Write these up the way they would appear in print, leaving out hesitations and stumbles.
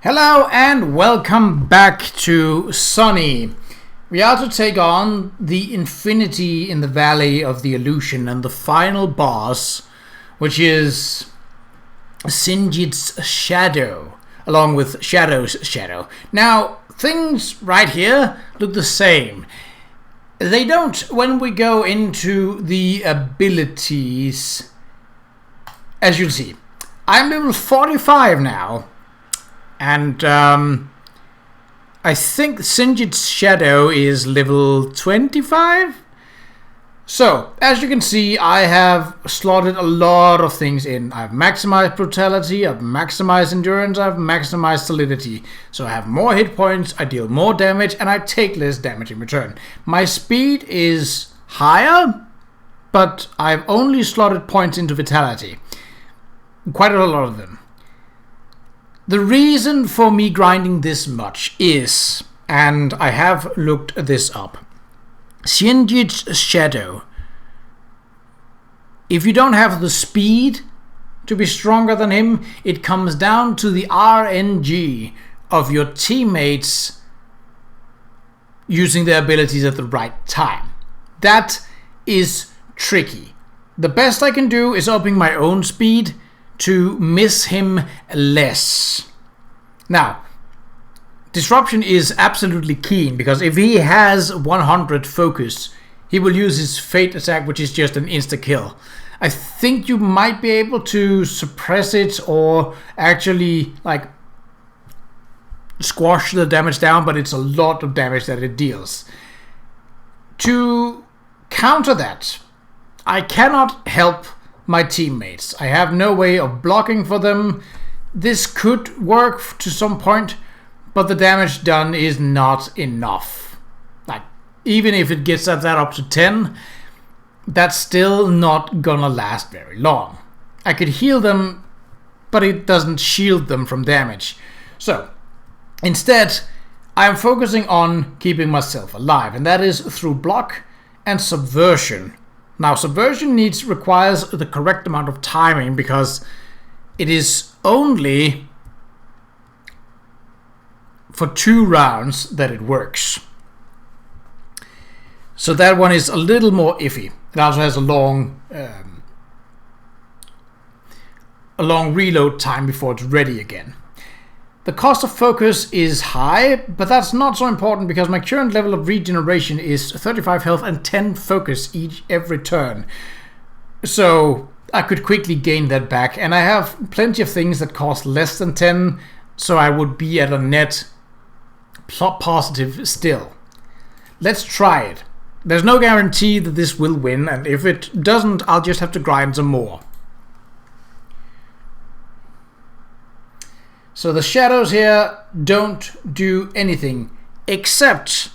Hello and welcome back to Sonny. We are to take on the Infinity in the Valley of the Illusion and the final boss, which is Sinjid's shadow, along with Shadow's shadow. Now, things right here look the same. They don't when we go into the abilities. As you'll see, I'm level 45 now. And I think Sinjid's shadow is level 25. So, as you can see, I have slotted a lot of things in. I've maximized brutality, I've maximized endurance, I've maximized solidity. So I have more hit points, I deal more damage, and I take less damage in return. My speed is higher, but I've only slotted points into vitality. Quite a lot of them. The reason for me grinding this much is, and I have looked this up, Sinjid's shadow. If you don't have the speed to be stronger than him, it comes down to the RNG of your teammates using their abilities at the right time. That is tricky. The best I can do is upping my own speed to miss him less. Now, disruption is absolutely keen, because if he has 100 focus, he will use his fate attack, which is just an insta-kill. I think you might be able to suppress it or actually squash the damage down, but it's a lot of damage that it deals. To counter that, I cannot help my teammates. I have no way of blocking for them. This could work to some point, but the damage done is not enough. Even if it gets that up to 10, that's still not gonna last very long. I could heal them, but it doesn't shield them from damage. So, instead, I'm focusing on keeping myself alive, and that is through block and subversion. Now, subversion requires the correct amount of timing, because it is only for 2 rounds that it works. So that one is a little more iffy. It also has a long reload time before it's ready again. The cost of focus is high, but that's not so important, because my current level of regeneration is 35 health and 10 focus every turn. So I could quickly gain that back, and I have plenty of things that cost less than 10, so I would be at a net positive still. Let's try it. There's no guarantee that this will win, and if it doesn't, I'll just have to grind some more. So the shadows here don't do anything, except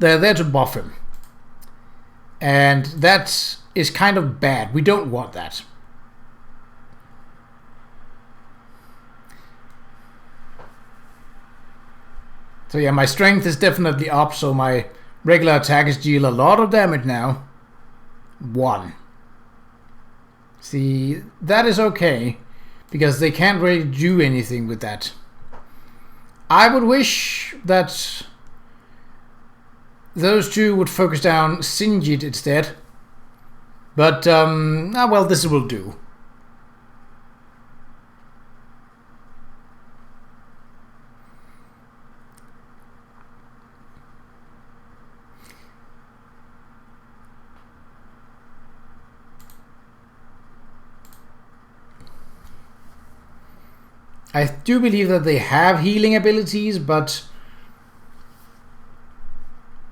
they're there to buff him. And that is kind of bad. We don't want that. So yeah, my strength is definitely up, so my regular attacks deal a lot of damage now. 1. See, that is okay, because they can't really do anything with that. I would wish that those two would focus down Sinjid instead. But, well, this will do. I do believe that they have healing abilities, but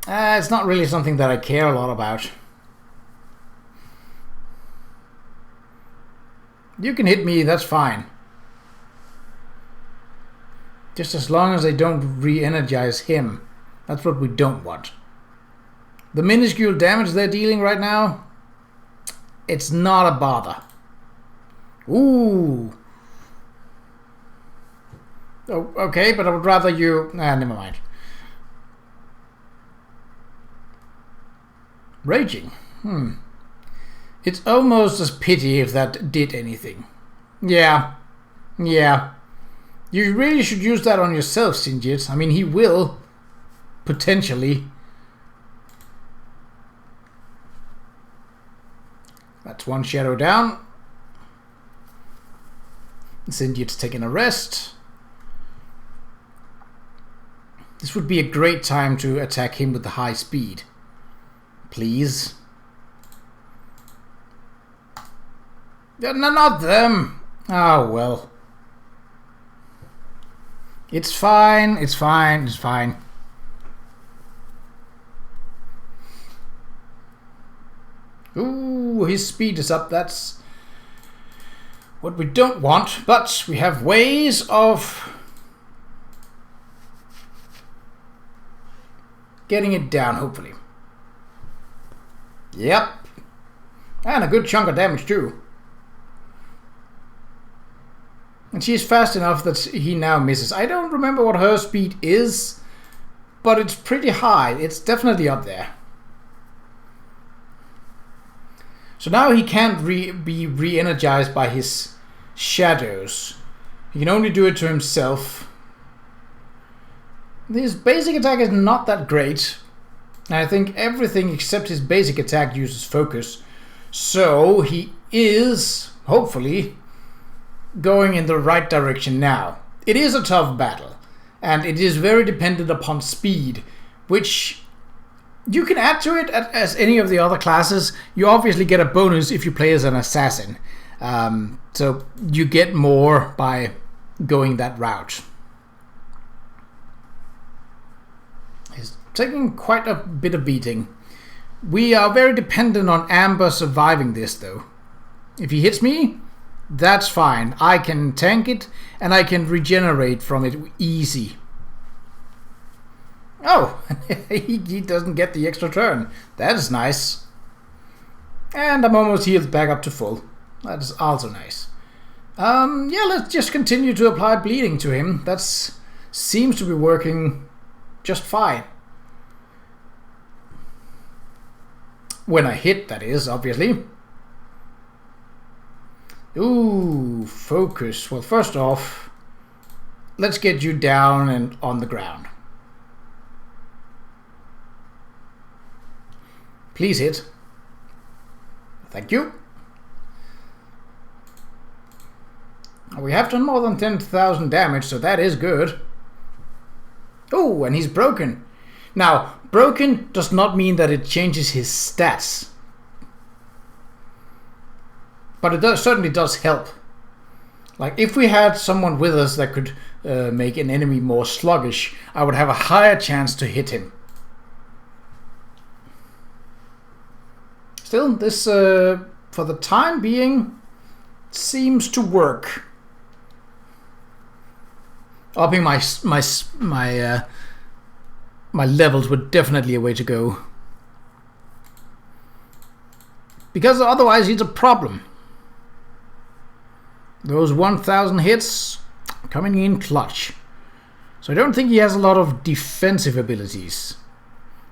it's not really something that I care a lot about. You can hit me, that's fine. Just as long as they don't re-energize him. That's what we don't want. The minuscule damage they're dealing right now, it's not a bother. Ooh. Oh, okay, but I would rather you... never mind. Raging. It's almost as pity if that did anything. Yeah. You really should use that on yourself, Sinjid. I mean, he will. Potentially. That's one shadow down. Sinjid's taking a rest. This would be a great time to attack him with the high speed. Please. No, not them. Oh, well. It's fine, it's fine, it's fine. Ooh, his speed is up. That's what we don't want, but we have ways of getting it down, hopefully. Yep. And a good chunk of damage, too. And she's fast enough that he now misses. I don't remember what her speed is, but it's pretty high. It's definitely up there. So now he can't be re-energized by his shadows. He can only do it to himself. His basic attack is not that great. I think everything except his basic attack uses focus. So he is, hopefully, going in the right direction now. It is a tough battle, and it is very dependent upon speed, which you can add to it as any of the other classes. You obviously get a bonus if you play as an assassin, so you get more by going that route. He's taking quite a bit of beating. We are very dependent on Amber surviving this, though. If he hits me, that's fine. I can tank it, and I can regenerate from it easy. Oh, he doesn't get the extra turn. That is nice. And I'm almost healed back up to full. That is also nice. Yeah, let's just continue to apply bleeding to him. That seems to be working just fine. When I hit, that is, obviously. Ooh, focus. Well, first off, let's get you down and on the ground. Please hit. Thank you. We have done more than 10,000 damage, so that is good. Oh, and he's broken. Now, broken does not mean that it changes his stats. But it certainly does help. Like, if we had someone with us that could make an enemy more sluggish, I would have a higher chance to hit him. Still, this, for the time being, seems to work. Upping my levels were definitely a way to go. Because otherwise he's a problem. Those 1,000 hits coming in clutch. So I don't think he has a lot of defensive abilities.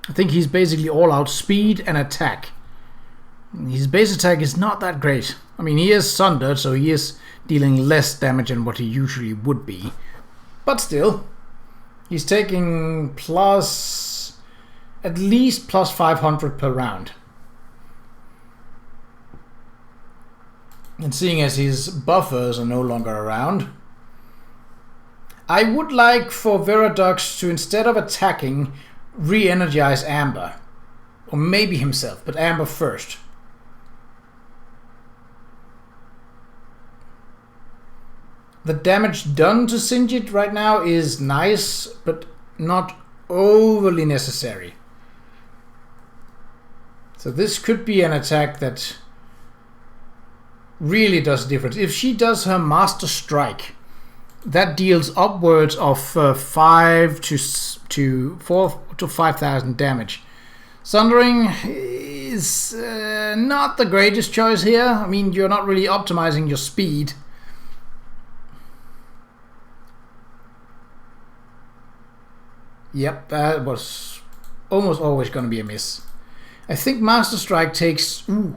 I think he's basically all out speed and attack. His base attack is not that great. I mean, he is sundered, so he is dealing less damage than what he usually would be. But still, he's taking at least plus 500 per round. And seeing as his buffers are no longer around, I would like for Viridux to, instead of attacking, re-energize Amber. Or maybe himself, but Amber first. The damage done to Sinjid right now is nice, but not overly necessary. So this could be an attack that really does a difference. If she does her Master Strike, that deals upwards of 4 to 5,000 damage. Sundering is not the greatest choice here. I mean, you're not really optimizing your speed. Yep, that was almost always going to be a miss. I think Master Strike takes... Ooh.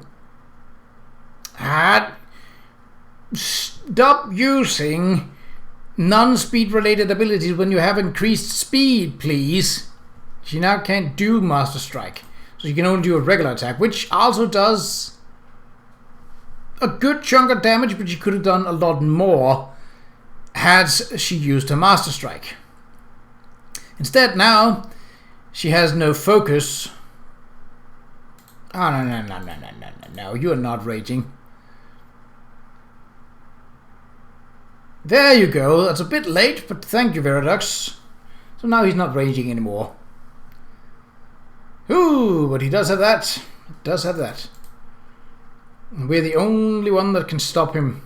Stop using non-speed related abilities when you have increased speed, please. She now can't do Master Strike. So you can only do a regular attack, which also does a good chunk of damage, but she could have done a lot more had she used her Master Strike. Instead, now she has no focus. Oh, no, you are not raging. There you go. That's a bit late, but thank you, Veradux. So now he's not raging anymore. Ooh, but he does have that. He does have that. And we're the only one that can stop him.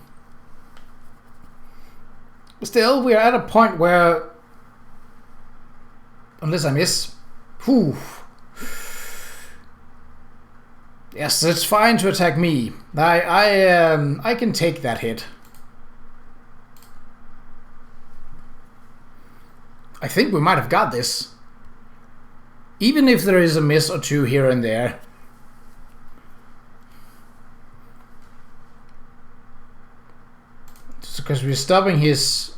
Still, we're at a point where, unless I miss, whew. Yes, it's fine to attack me. I can take that hit. I think we might have got this. Even if there is a miss or two here and there. Just because we're stopping his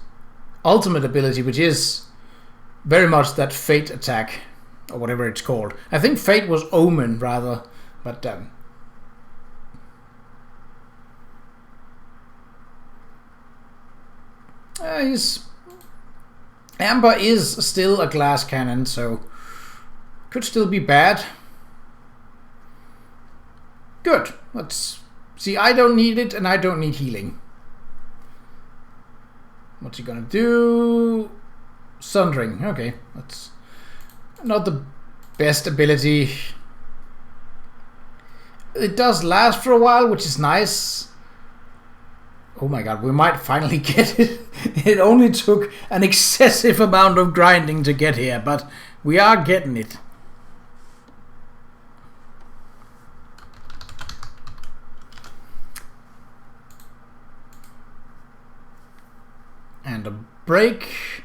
ultimate ability, which is very much that Fate attack, or whatever it's called. I think Fate was Omen, rather. But, Amber is still a glass cannon, so could still be bad. Good. Let's see. I don't need it, and I don't need healing. What's he gonna do? Sundering. Okay, that's not the best ability. It does last for a while, which is nice. Oh my god, we might finally get it. It only took an excessive amount of grinding to get here, but we are getting it. And a break.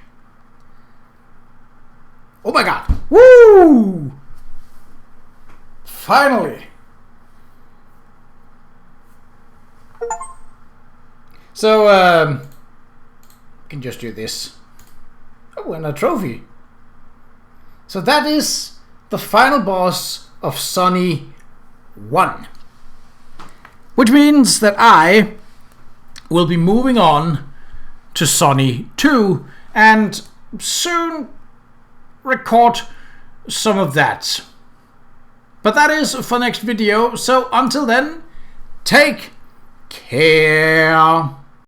Oh my god! Woo! Finally! So, we can just do this. Oh, and a trophy. So that is the final boss of Sonny 1. Which means that I will be moving on to Sonny 2 and soon record some of that. But that is for next video. So until then, take care.